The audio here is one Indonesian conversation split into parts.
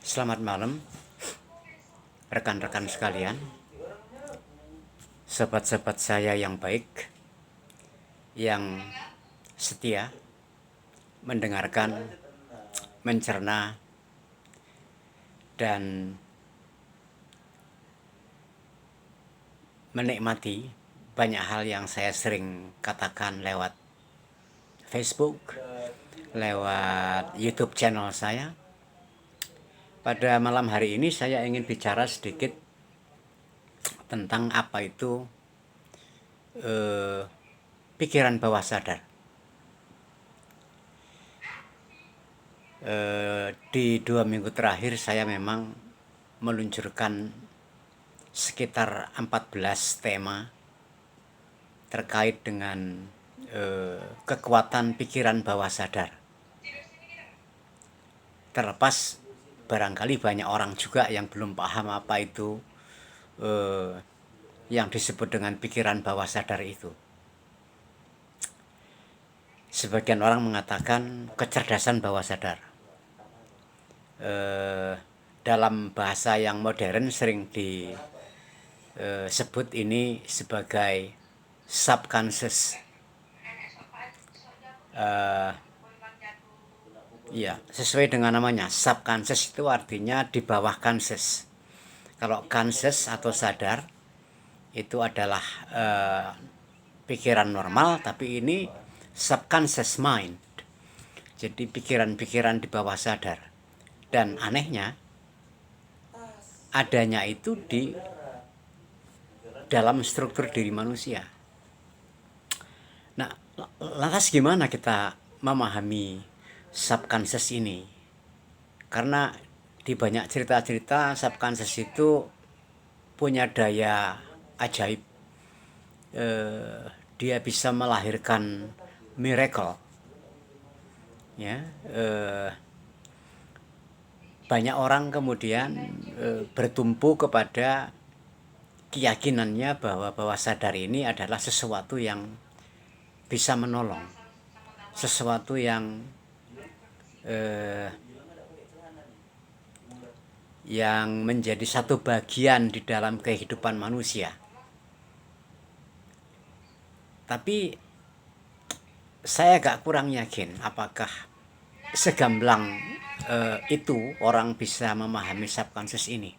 Selamat malam, rekan-rekan sekalian, sobat-sobat saya yang baik, yang setia mendengarkan, mencerna, dan menikmati banyak hal yang saya sering katakan lewat Facebook, lewat YouTube channel saya. Pada malam hari ini saya ingin bicara sedikit tentang apa itu pikiran bawah sadar. Di 2 minggu terakhir saya memang meluncurkan sekitar 14 tema terkait dengan kekuatan pikiran bawah sadar. Terlepas barangkali banyak orang juga yang belum paham apa itu yang disebut dengan pikiran bawah sadar itu. Sebagian orang mengatakan kecerdasan bawah sadar. Dalam bahasa yang modern sering disebut ini sebagai subconscious. Ya, sesuai dengan namanya, subconscious itu artinya di bawah conscious. Kalau conscious atau sadar itu adalah pikiran normal, tapi ini subconscious mind. Jadi pikiran-pikiran di bawah sadar. Dan anehnya, adanya itu di dalam struktur diri manusia. Nah, lantas gimana kita memahami subconscious ini? Karena di banyak cerita-cerita subconscious itu punya daya ajaib. Dia bisa melahirkan miracle. Ya, banyak orang kemudian bertumpu kepada keyakinannya bahwa bawah sadar ini adalah sesuatu yang bisa menolong, sesuatu yang menjadi satu bagian di dalam kehidupan manusia. Tapi saya agak kurang yakin apakah segamblang itu orang bisa memahami subconscious ini.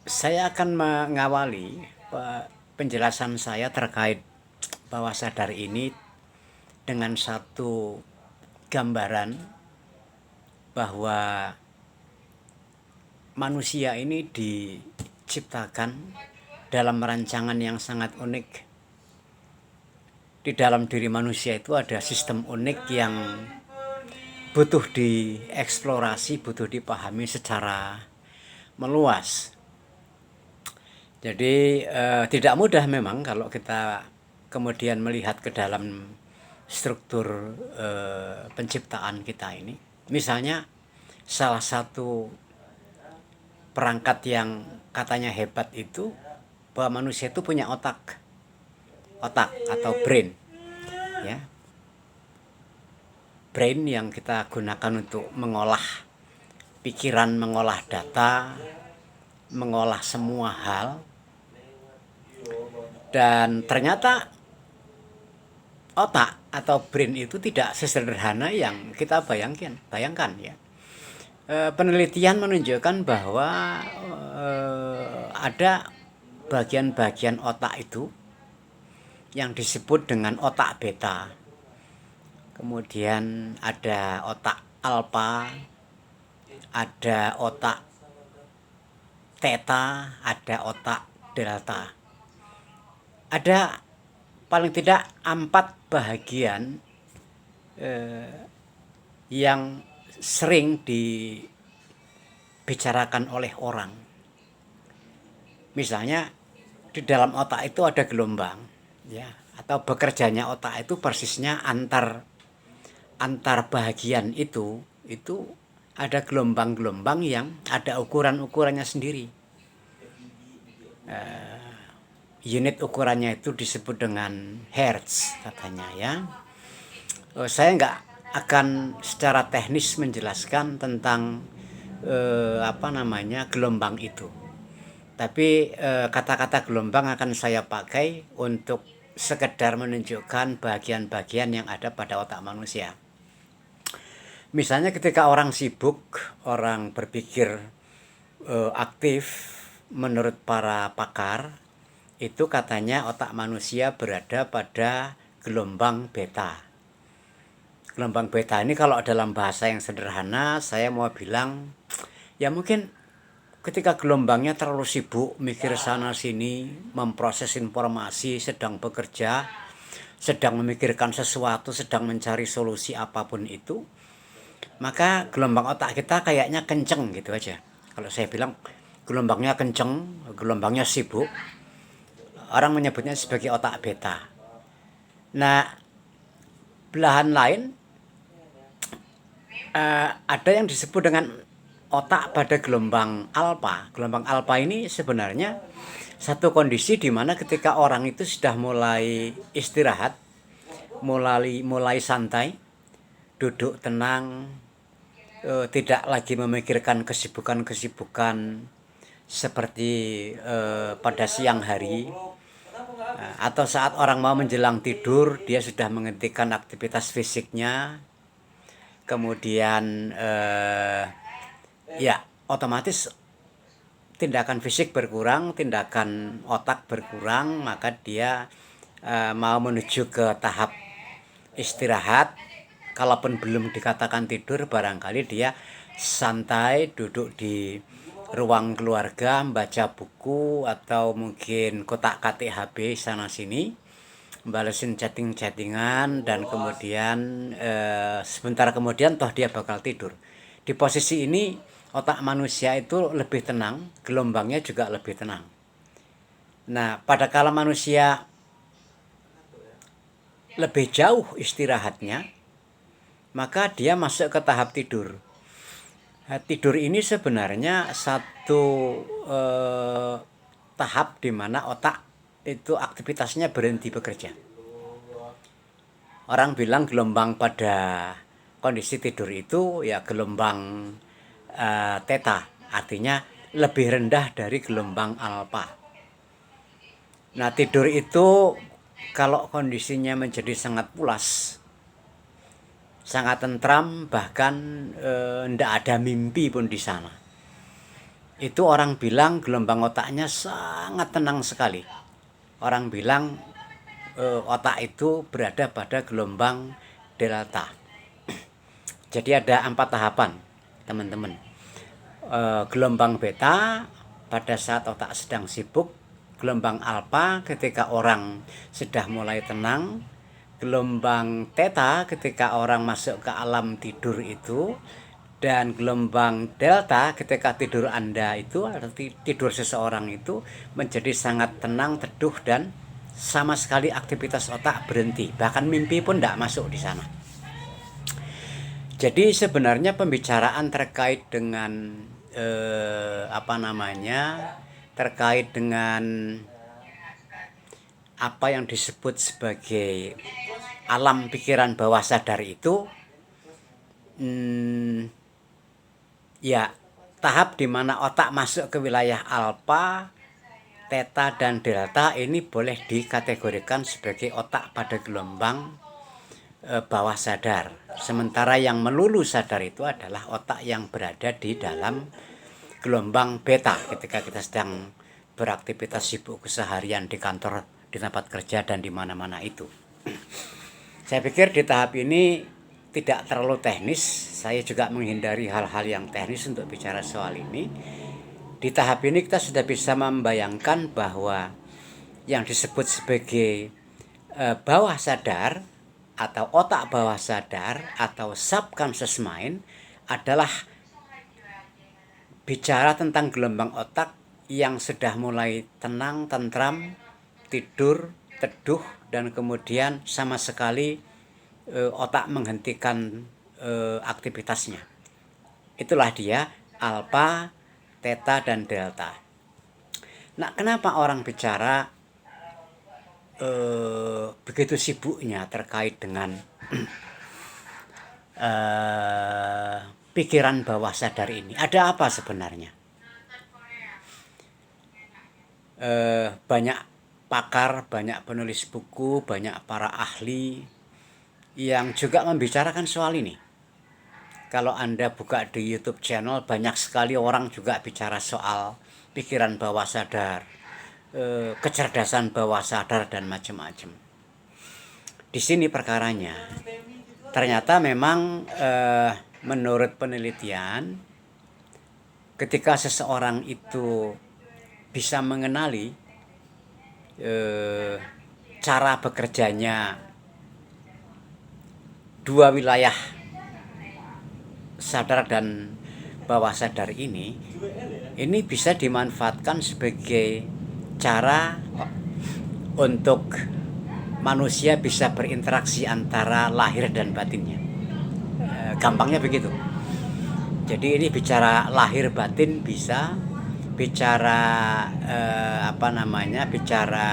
Saya akan mengawali penjelasan saya terkait bawah sadar ini dengan satu gambaran bahwa manusia ini diciptakan dalam rancangan yang sangat unik. Di dalam diri manusia itu ada sistem unik yang butuh dieksplorasi, butuh dipahami secara meluas. Jadi tidak mudah memang kalau kita kemudian melihat ke dalam struktur penciptaan kita ini. Misalnya salah satu perangkat yang katanya hebat itu bahwa manusia itu punya otak atau brain, ya, brain yang kita gunakan untuk mengolah pikiran, mengolah data, mengolah semua hal. Dan ternyata otak atau brain itu tidak sesederhana yang kita bayangkan ya. Penelitian menunjukkan bahwa ada bagian-bagian otak itu yang disebut dengan otak beta. Kemudian ada otak alfa, ada otak theta, ada otak delta. Ada paling tidak 4 bahagian yang sering dibicarakan oleh orang. Misalnya di dalam otak itu ada gelombang, ya, atau bekerjanya otak itu persisnya antar bahagian itu ada gelombang-gelombang yang ada ukuran-ukurannya sendiri. Unit ukurannya itu disebut dengan hertz katanya ya. Saya akan secara teknis menjelaskan tentang gelombang itu. Tapi kata-kata gelombang akan saya pakai untuk sekedar menunjukkan bagian-bagian yang ada pada otak manusia. Misalnya ketika orang sibuk, orang berpikir aktif, menurut para pakar, itu katanya otak manusia berada pada gelombang beta. Gelombang beta ini kalau dalam bahasa yang sederhana, saya mau bilang, ya mungkin ketika gelombangnya terlalu sibuk, mikir sana sini, memproses informasi, sedang bekerja, sedang memikirkan sesuatu, sedang mencari solusi apapun itu, maka gelombang otak kita kayaknya kenceng gitu aja. Kalau saya bilang gelombangnya kenceng, gelombangnya sibuk, orang menyebutnya sebagai otak beta. Nah, belahan lain ada yang disebut dengan otak pada gelombang alfa. Gelombang alfa ini sebenarnya satu kondisi di mana ketika orang itu sudah mulai istirahat, mulai santai, duduk tenang, tidak lagi memikirkan kesibukan-kesibukan seperti pada siang hari, atau saat orang mau menjelang tidur dia sudah menghentikan aktivitas fisiknya, kemudian ya otomatis tindakan fisik berkurang, tindakan otak berkurang, maka dia mau menuju ke tahap istirahat. Kalaupun belum dikatakan tidur, barangkali dia santai duduk di ruang keluarga, membaca buku, atau mungkin kotak-katik HP sana sini, balesin chattingan, dan kemudian sebentar kemudian toh dia bakal tidur. Di posisi ini otak manusia itu lebih tenang, gelombangnya juga lebih tenang. Nah, pada kala manusia lebih jauh istirahatnya, maka dia masuk ke tahap tidur. Nah, tidur ini sebenarnya satu tahap di mana otak itu aktivitasnya berhenti bekerja. Orang bilang gelombang pada kondisi tidur itu ya gelombang theta, artinya lebih rendah dari gelombang alfa. Nah, tidur itu kalau kondisinya menjadi sangat pulas, sangat tentram, bahkan ndak ada mimpi pun di sana, itu orang bilang gelombang otaknya sangat tenang sekali. Orang bilang otak itu berada pada gelombang delta. Jadi ada 4 tahapan, teman-teman. Gelombang beta pada saat otak sedang sibuk, gelombang alfa ketika orang sudah mulai tenang, gelombang theta ketika orang masuk ke alam tidur itu, dan gelombang delta ketika tidur Anda itu, atau tidur seseorang itu menjadi sangat tenang, teduh, dan sama sekali aktivitas otak berhenti, bahkan mimpi pun tidak masuk di sana. Jadi sebenarnya pembicaraan terkait dengan terkait dengan apa yang disebut sebagai alam pikiran bawah sadar itu, ya tahap di mana otak masuk ke wilayah alfa, theta, dan delta ini boleh dikategorikan sebagai otak pada gelombang bawah sadar. Sementara yang melulu sadar itu adalah otak yang berada di dalam gelombang beta ketika kita sedang beraktivitas sibuk keseharian di kantor, di tempat kerja, dan di mana-mana itu. Saya pikir di tahap ini tidak terlalu teknis. Saya juga menghindari hal-hal yang teknis untuk bicara soal ini. Di tahap ini kita sudah bisa membayangkan bahwa yang disebut sebagai bawah sadar atau otak bawah sadar atau subconscious mind adalah bicara tentang gelombang otak yang sudah mulai tenang, tentram, tidur, teduh, dan kemudian sama sekali otak menghentikan aktivitasnya. Itulah dia alfa, theta, dan delta. Nah, kenapa orang bicara begitu sibuknya terkait dengan pikiran bawah sadar ini. Ada apa sebenarnya? Banyak pakar, banyak penulis buku, banyak para ahli yang juga membicarakan soal ini. Kalau Anda buka di YouTube channel, banyak sekali orang juga bicara soal pikiran bawah sadar, kecerdasan bawah sadar, dan macam-macam. Di sini perkaranya, ternyata memang menurut penelitian, ketika seseorang itu bisa mengenali cara bekerjanya dua wilayah sadar dan bawah sadar ini bisa dimanfaatkan sebagai cara untuk manusia bisa berinteraksi antara lahir dan batinnya. Gampangnya begitu. Jadi ini bicara lahir batin bisa, bicara bicara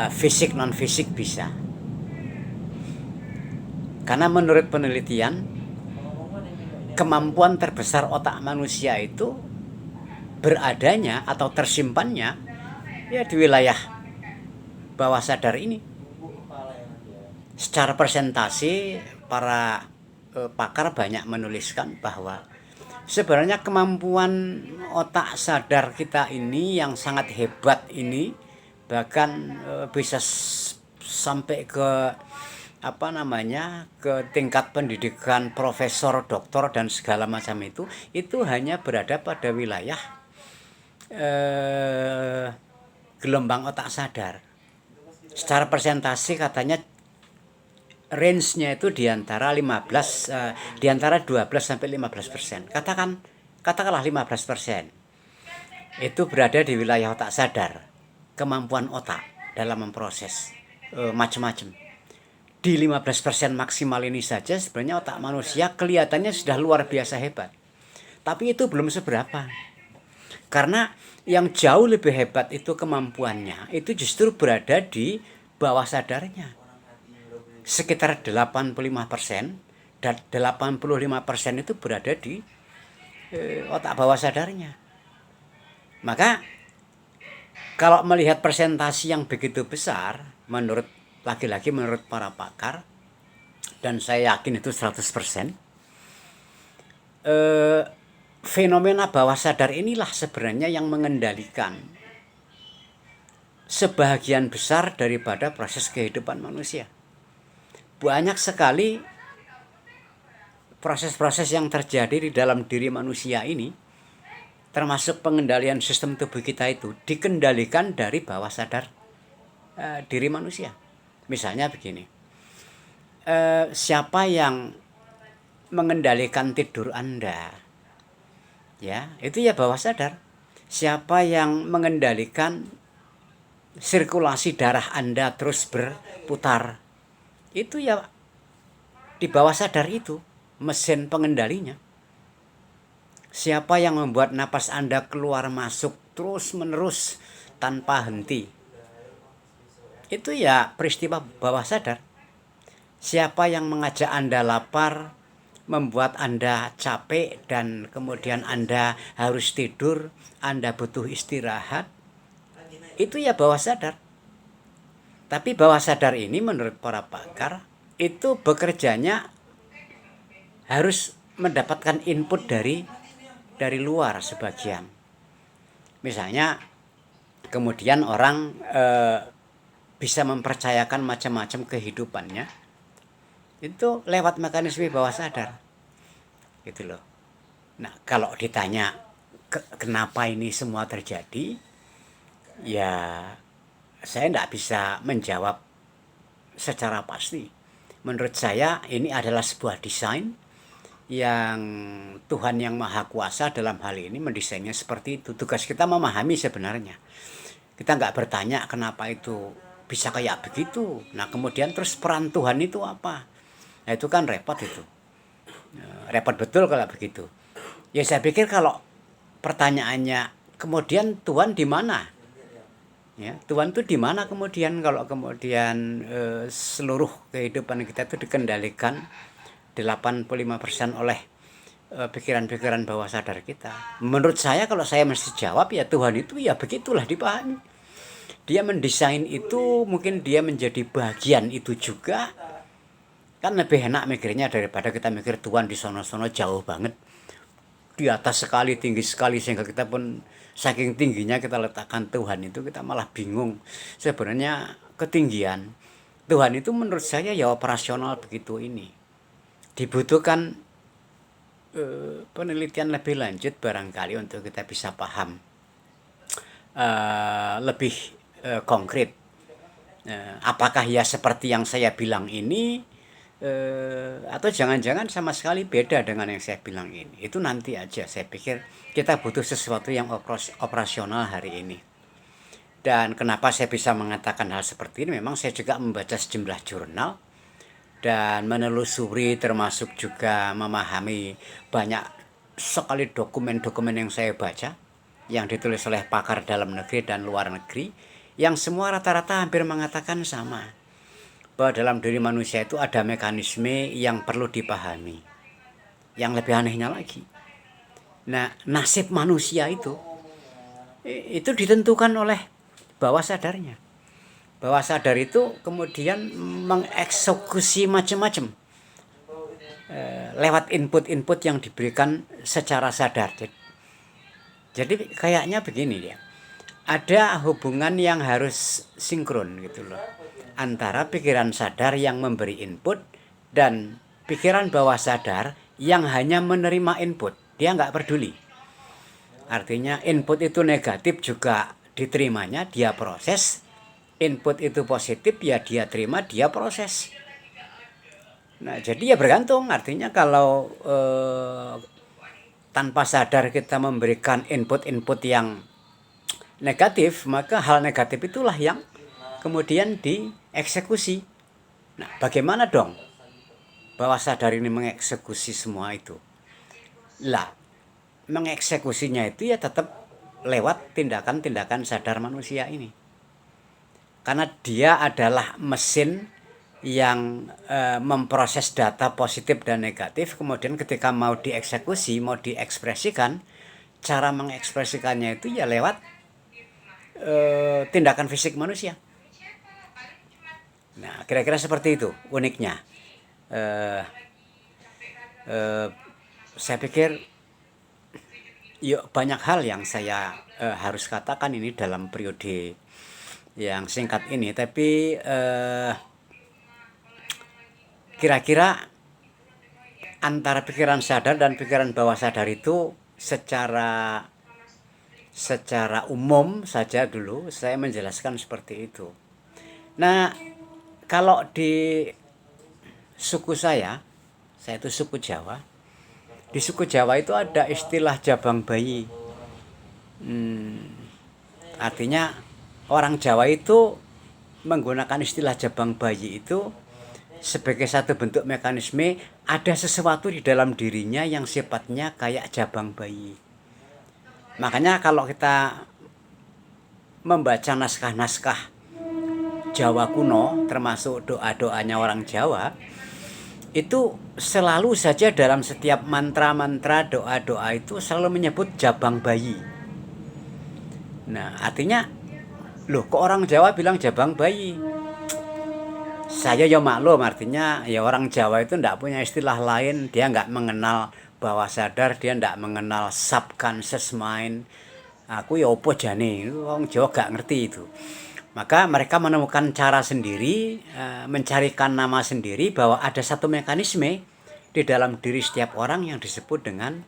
fisik non fisik bisa. Karena menurut penelitian, kemampuan terbesar otak manusia itu beradanya atau tersimpannya ya di wilayah bawah sadar ini. Secara presentasi, para pakar banyak menuliskan bahwa sebenarnya kemampuan otak sadar kita ini yang sangat hebat ini, bahkan bisa sampai ke ke tingkat pendidikan profesor, doktor, dan segala macam itu hanya berada pada wilayah gelombang otak sadar. Secara presentasi katanya range-nya itu di antara 12 sampai 15%. Katakanlah 15%. Itu berada di wilayah otak sadar, kemampuan otak dalam memproses macam-macam. Di 15% maksimal ini saja sebenarnya otak manusia kelihatannya sudah luar biasa hebat. Tapi itu belum seberapa. Karena yang jauh lebih hebat itu kemampuannya, itu justru berada di bawah sadarnya. Sekitar 85%, dan 85% itu berada di otak bawah sadarnya. Maka kalau melihat presentasi yang begitu besar, lagi-lagi menurut para pakar, dan saya yakin itu 100%, fenomena bawah sadar inilah sebenarnya yang mengendalikan sebagian besar daripada proses kehidupan manusia. Banyak sekali proses-proses yang terjadi di dalam diri manusia ini, termasuk pengendalian sistem tubuh kita itu, dikendalikan dari bawah sadar diri manusia. Misalnya begini, siapa yang mengendalikan tidur Anda, ya itu ya bawah sadar. Siapa yang mengendalikan sirkulasi darah Anda terus berputar, itu ya di bawah sadar itu mesin pengendalinya. Siapa yang membuat napas Anda keluar masuk terus menerus tanpa henti, itu ya peristiwa bawah sadar. Siapa yang mengajak Anda lapar, membuat Anda capek, dan kemudian Anda harus tidur, Anda butuh istirahat, itu ya bawah sadar. Tapi bawah sadar ini menurut para pakar itu bekerjanya harus mendapatkan input dari luar sebagian. Misalnya kemudian orang bisa mempercayakan macam-macam kehidupannya itu lewat mekanisme bawah sadar, gitu loh. Nah, kalau ditanya kenapa ini semua terjadi, ya saya tidak bisa menjawab secara pasti. Menurut saya ini adalah sebuah desain yang Tuhan yang Maha Kuasa dalam hal ini mendesainnya seperti itu. Tugas kita memahami sebenarnya. Kita nggak bertanya kenapa itu bisa kayak begitu. Nah kemudian terus peran Tuhan itu apa? Nah itu kan repot itu. Repot betul kalau begitu. Ya saya pikir kalau pertanyaannya kemudian Tuhan di mana? Ya, Tuhan itu di mana kemudian kalau kemudian seluruh kehidupan kita itu dikendalikan 85% oleh pikiran-pikiran bawah sadar kita. Menurut saya kalau saya mesti jawab ya Tuhan itu ya begitulah dipahami. Dia mendesain itu, mungkin dia menjadi bagian itu juga. Kan lebih enak mikirnya daripada kita mikir Tuhan di sono-sono jauh banget, di atas sekali, tinggi sekali, sehingga kita pun saking tingginya kita letakkan Tuhan itu kita malah bingung. Sebenarnya ketinggian Tuhan itu menurut saya ya operasional begitu ini. Dibutuhkan penelitian lebih lanjut barangkali untuk kita bisa paham lebih konkret. Apakah ya seperti yang saya bilang ini, atau jangan-jangan sama sekali beda dengan yang saya bilang ini. Itu nanti aja, saya pikir kita butuh sesuatu yang operasional hari ini. Dan kenapa saya bisa mengatakan hal seperti ini, memang saya juga membaca sejumlah jurnal dan menelusuri, termasuk juga memahami banyak sekali dokumen-dokumen yang saya baca yang ditulis oleh pakar dalam negeri dan luar negeri, yang semua rata-rata hampir mengatakan sama, bahwa dalam diri manusia itu ada mekanisme yang perlu dipahami. Yang lebih anehnya lagi, nah nasib manusia itu ditentukan oleh bawah sadarnya. Bawah sadar itu kemudian mengeksekusi macam-macam lewat input-input yang diberikan secara sadar. Jadi kayaknya begini dia, ada hubungan yang harus sinkron gitu loh, antara pikiran sadar yang memberi input dan pikiran bawah sadar yang hanya menerima input. Dia nggak peduli. Artinya input itu negatif juga diterimanya, dia proses. Input itu positif ya dia terima, dia proses. Nah jadi ya bergantung. Artinya kalau tanpa sadar kita memberikan input-input yang negatif, maka hal negatif itulah yang kemudian dieksekusi. Nah, bagaimana dong bawah sadar ini mengeksekusi semua itu? Lah, mengeksekusinya itu ya tetap lewat tindakan-tindakan sadar manusia ini. Karena dia adalah mesin yang memproses data positif dan negatif, kemudian ketika mau dieksekusi, mau diekspresikan, cara mengekspresikannya itu ya lewat tindakan fisik manusia. Nah, kira-kira seperti itu uniknya. Saya pikir yuk banyak hal yang saya harus katakan ini dalam periode yang singkat ini, tapi kira-kira antara pikiran sadar dan pikiran bawah sadar itu secara umum saja dulu saya menjelaskan seperti itu. Nah, kalau di suku saya itu suku Jawa. Di suku Jawa itu ada istilah jabang bayi. Artinya orang Jawa itu menggunakan istilah jabang bayi itu sebagai satu bentuk mekanisme ada sesuatu di dalam dirinya yang sifatnya kayak jabang bayi. Makanya kalau kita membaca naskah-naskah Jawa kuno, termasuk doa-doanya orang Jawa, itu selalu saja dalam setiap mantra-mantra doa-doa itu selalu menyebut jabang bayi. Nah, artinya, loh kok orang Jawa bilang jabang bayi? Saya ya maklum, artinya ya orang Jawa itu ndak punya istilah lain, dia nggak mengenal bawah sadar, dia ndak mengenal subconscious mind. Aku ya opo jane, orang Jawa gak ngerti itu. Maka mereka menemukan cara sendiri, mencarikan nama sendiri bahwa ada satu mekanisme di dalam diri setiap orang yang disebut dengan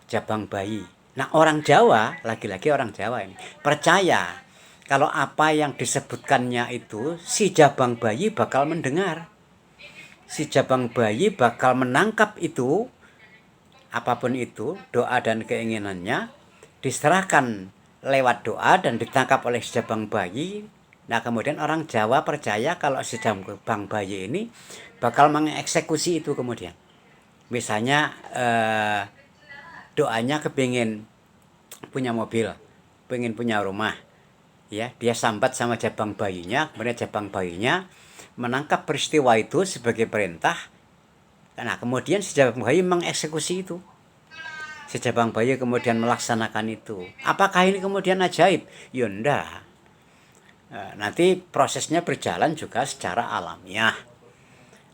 jabang bayi. Nah orang Jawa, lagi-lagi orang Jawa ini, percaya kalau apa yang disebutkannya itu si jabang bayi bakal mendengar. Si jabang bayi bakal menangkap itu, apapun itu, doa dan keinginannya, diserahkan lewat doa dan ditangkap oleh si jabang bayi. Nah kemudian orang Jawa percaya kalau si jabang bayi ini bakal mengeksekusi itu kemudian. Misalnya doanya kepingin punya mobil, pengen punya rumah. ya, dia sambat sama jabang bayinya, kemudian jabang bayinya menangkap peristiwa itu sebagai perintah. Nah, kemudian si jabang bayi mengeksekusi itu. Si jabang bayi kemudian melaksanakan itu. Apakah ini kemudian ajaib? Ya enggak. Nanti prosesnya berjalan juga secara alamiah.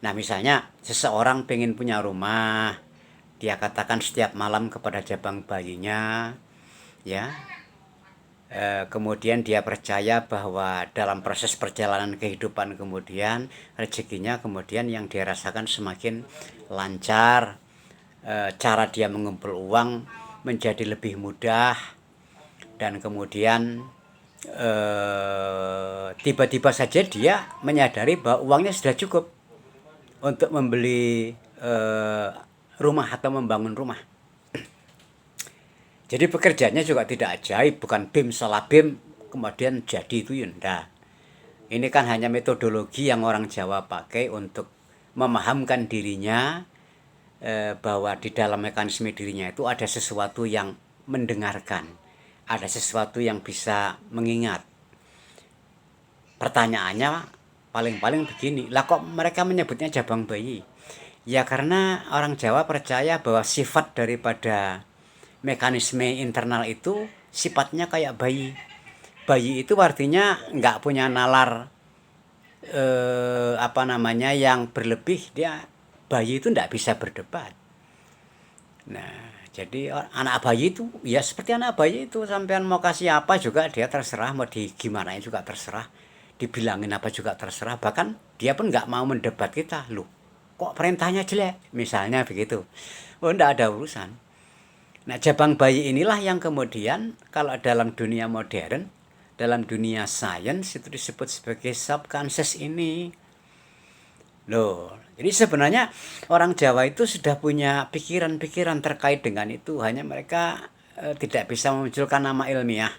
Nah, misalnya seseorang pengen punya rumah, dia katakan setiap malam kepada jabang bayinya, ya, kemudian dia percaya bahwa dalam proses perjalanan kehidupan kemudian rezekinya kemudian yang dia rasakan semakin lancar, cara dia mengumpul uang menjadi lebih mudah, dan kemudian tiba-tiba saja dia menyadari bahwa uangnya sudah cukup untuk membeli rumah atau membangun rumah. Jadi pekerjaannya juga tidak ajaib, bukan bim salah bim kemudian jadi itu ya enggak. Ini kan hanya metodologi yang orang Jawa pakai untuk memahamkan dirinya bahwa di dalam mekanisme dirinya itu ada sesuatu yang mendengarkan, ada sesuatu yang bisa mengingat. Pertanyaannya paling-paling begini, lah kok mereka menyebutnya jabang bayi? Ya karena orang Jawa percaya bahwa sifat daripada mekanisme internal itu sifatnya kayak bayi. Bayi itu artinya nggak punya nalar yang berlebih. Dia bayi itu nggak bisa berdebat. Nah, jadi anak bayi itu ya seperti anak bayi itu, sampean mau kasih apa juga dia terserah, mau di gimana juga terserah, dibilangin apa juga terserah, bahkan dia pun nggak mau mendebat kita, loh kok perintahnya jelek misalnya begitu. Oh, nggak ada urusan. Nah, jabang bayi inilah yang kemudian kalau dalam dunia modern, dalam dunia sains itu disebut sebagai subconscious ini. Loh, jadi sebenarnya orang Jawa itu sudah punya pikiran-pikiran terkait dengan itu, hanya mereka tidak bisa memunculkan nama ilmiah.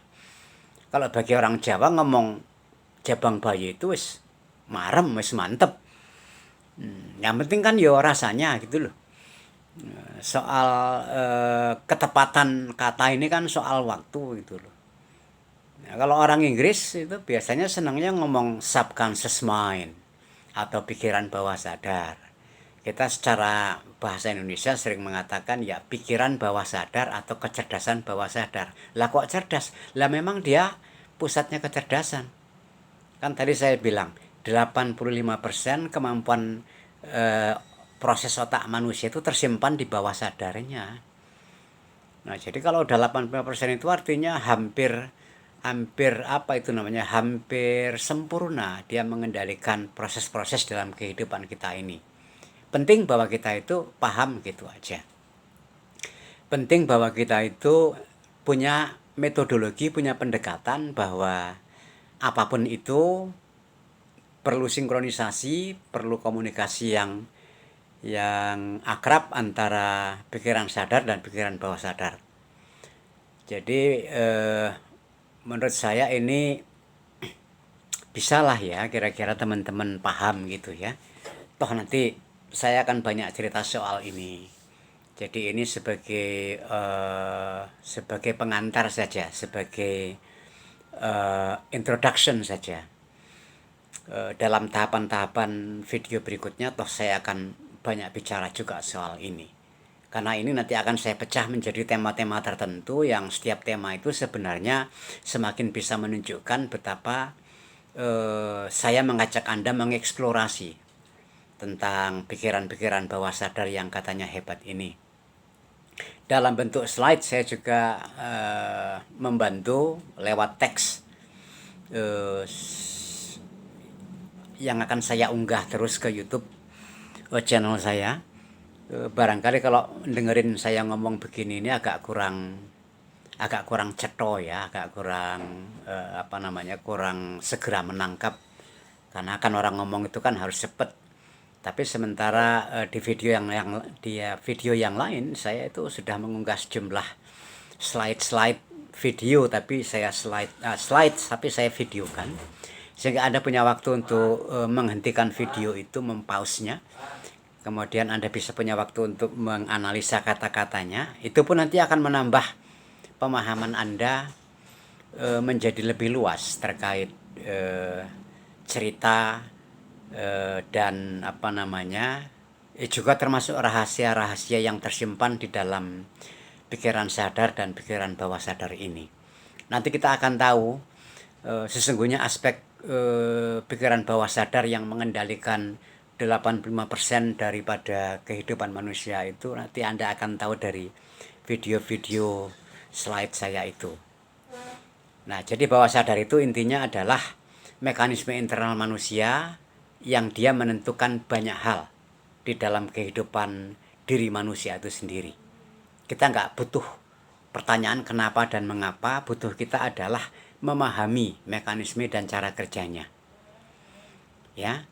Kalau bagi orang Jawa ngomong jabang bayi itu wis marem, wis mantep. Yang penting kan yo rasanya gitu loh. Soal ketepatan kata ini kan soal waktu gitu loh. Nah, kalau orang Inggris itu biasanya senangnya ngomong subconscious mind atau pikiran bawah sadar. Kita secara bahasa Indonesia sering mengatakan ya pikiran bawah sadar atau kecerdasan bawah sadar. Lah kok cerdas? Lah memang dia pusatnya kecerdasan. Kan tadi saya bilang 85% kemampuan proses otak manusia itu tersimpan di bawah sadarnya. Nah, jadi kalau udah 85% itu artinya hampir hampir sempurna dia mengendalikan proses-proses dalam kehidupan kita ini. Penting bahwa kita itu paham gitu aja. Penting bahwa kita itu punya metodologi, punya pendekatan bahwa apapun itu perlu sinkronisasi, perlu komunikasi yang akrab antara pikiran sadar dan pikiran bawah sadar. Jadi menurut saya ini bisalah ya kira-kira teman-teman paham gitu ya. Toh nanti saya akan banyak cerita soal ini. Jadi ini sebagai pengantar saja, sebagai introduction saja. Dalam tahapan-tahapan video berikutnya toh saya akan banyak bicara juga soal ini. Karena ini nanti akan saya pecah menjadi tema-tema tertentu yang setiap tema itu sebenarnya semakin bisa menunjukkan betapa saya mengajak Anda mengeksplorasi tentang pikiran-pikiran bawah sadar yang katanya hebat ini. Dalam bentuk slide saya juga membantu lewat teks yang akan saya unggah terus ke YouTube channel saya. Barangkali kalau dengerin saya ngomong begini ini agak kurang ceto ya, agak kurang kurang segera menangkap, karena kan orang ngomong itu kan harus cepet. Tapi sementara di video yang lain saya itu sudah mengunggah sejumlah slide video, tapi saya tapi saya videokan sehingga Anda punya waktu untuk menghentikan video itu, mempause-nya. Kemudian Anda bisa punya waktu untuk menganalisa kata-katanya. Itu pun nanti akan menambah pemahaman Anda menjadi lebih luas terkait cerita dan apa namanya, juga termasuk rahasia-rahasia yang tersimpan di dalam pikiran sadar dan pikiran bawah sadar ini. Nanti kita akan tahu sesungguhnya aspek pikiran bawah sadar yang mengendalikan 85% daripada kehidupan manusia itu, nanti Anda akan tahu dari video-video slide saya itu. Nah, jadi bawah sadar itu intinya adalah mekanisme internal manusia yang dia menentukan banyak hal di dalam kehidupan diri manusia itu sendiri. Kita nggak butuh pertanyaan kenapa dan mengapa, butuh kita adalah memahami mekanisme dan cara kerjanya. Ya.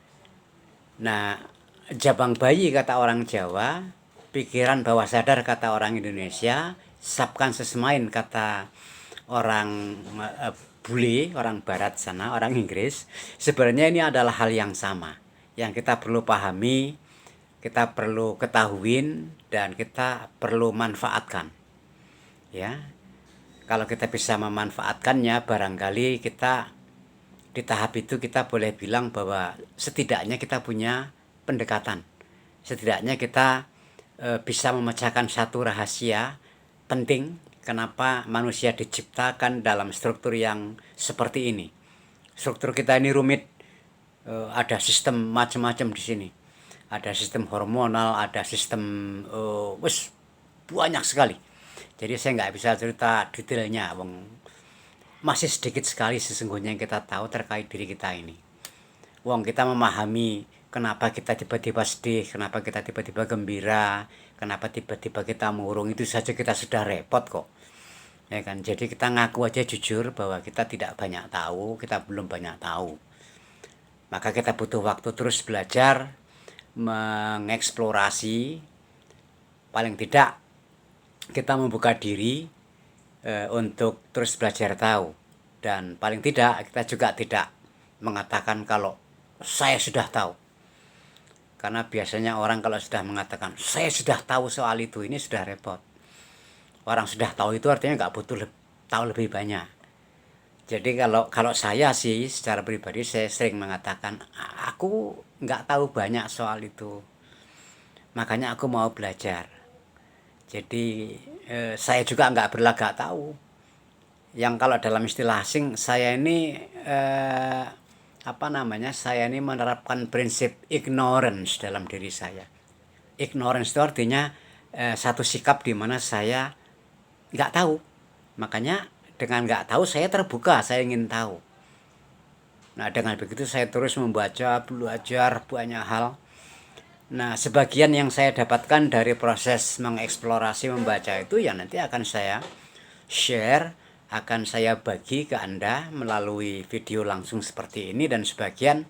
Nah, jabang bayi kata orang Jawa, pikiran bawah sadar kata orang Indonesia, subconscious mind kata orang bule, orang barat sana, orang Inggris. Sebenarnya ini adalah hal yang sama yang kita perlu pahami, kita perlu ketahuin, dan kita perlu manfaatkan. Ya, kalau kita bisa memanfaatkannya, barangkali kita di tahap itu kita boleh bilang bahwa setidaknya kita punya pendekatan, setidaknya kita bisa memecahkan satu rahasia penting kenapa manusia diciptakan dalam struktur yang seperti ini. Struktur kita ini rumit, ada sistem macam-macam di sini. Ada sistem hormonal, ada sistem banyak sekali. Jadi saya nggak bisa cerita detailnya, masih sedikit sekali sesungguhnya yang kita tahu terkait diri kita ini. Kita memahami kenapa kita tiba-tiba sedih, kenapa kita tiba-tiba gembira, kenapa tiba-tiba kita murung, itu saja kita sudah repot kok. Ya kan? Jadi kita ngaku aja jujur bahwa kita tidak banyak tahu, kita belum banyak tahu. Maka kita butuh waktu terus belajar, mengeksplorasi, paling tidak kita membuka diri untuk terus belajar tahu. Dan paling tidak kita juga tidak mengatakan kalau saya sudah tahu. Karena biasanya orang kalau sudah mengatakan saya sudah tahu soal itu, ini sudah repot. Orang sudah tahu itu artinya nggak butuh tahu lebih banyak. Jadi kalau saya sih secara pribadi saya sering mengatakan aku nggak tahu banyak soal itu. Makanya aku mau belajar. Jadi saya juga nggak berlagak tahu. Yang kalau dalam istilah asing, saya ini saya ini menerapkan prinsip ignorance dalam diri saya. Ignorance itu artinya satu sikap di mana saya nggak tahu. Makanya dengan nggak tahu saya terbuka, saya ingin tahu. Nah, dengan begitu saya terus membaca, belajar banyak hal. Nah, sebagian yang saya dapatkan dari proses mengeksplorasi membaca itu ya nanti akan saya share, akan saya bagi ke Anda melalui video langsung seperti ini, dan sebagian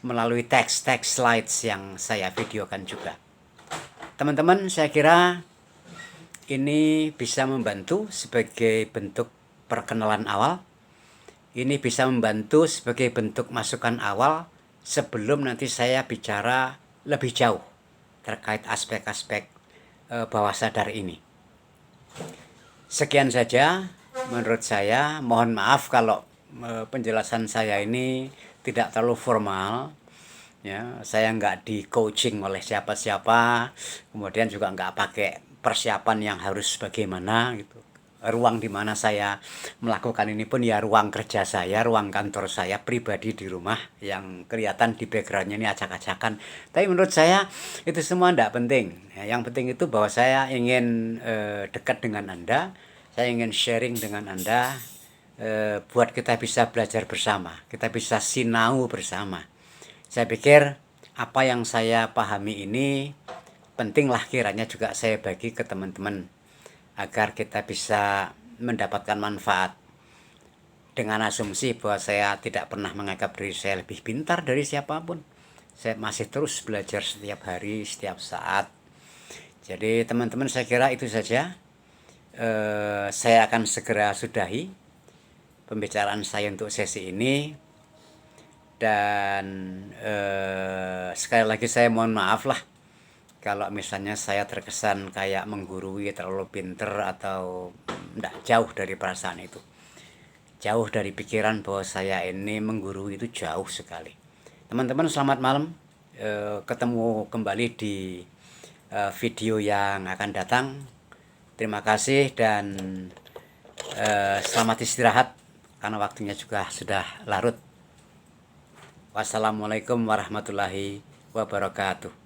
melalui teks-teks slides yang saya videokan juga. Teman-teman, saya kira ini bisa membantu sebagai bentuk perkenalan awal. Ini bisa membantu sebagai bentuk masukan awal sebelum nanti saya bicara lebih jauh terkait aspek-aspek bawah sadar ini. Sekian saja menurut saya. Mohon maaf kalau penjelasan saya ini tidak terlalu formal. Ya, saya nggak di coaching oleh siapa-siapa, kemudian juga nggak pakai persiapan yang harus bagaimana gitu. Ruang di mana saya melakukan ini pun ya ruang kerja saya, ruang kantor saya pribadi di rumah, yang kelihatan di backgroundnya ini acak-acakan. Tapi menurut saya itu semua tidak penting. Yang penting itu bahwa saya ingin dekat dengan Anda, saya ingin sharing dengan Anda, buat kita bisa belajar bersama, kita bisa sinau bersama. Saya pikir apa yang saya pahami ini pentinglah kiranya juga saya bagi ke teman-teman, agar kita bisa mendapatkan manfaat. Dengan asumsi bahwa saya tidak pernah menganggap diri saya lebih pintar dari siapapun. Saya masih terus belajar setiap hari, setiap saat. Jadi teman-teman, saya kira itu saja. Saya akan segera sudahi pembicaraan saya untuk sesi ini. Dan sekali lagi saya mohon maaf lah kalau misalnya saya terkesan kayak menggurui, terlalu pinter, atau tidak jauh dari perasaan itu. jauh dari pikiran bahwa saya ini menggurui itu jauh sekali. Teman-teman selamat malam. Ketemu kembali di video yang akan datang. Terima kasih dan selamat istirahat karena waktunya juga sudah larut. Wassalamualaikum warahmatullahi wabarakatuh.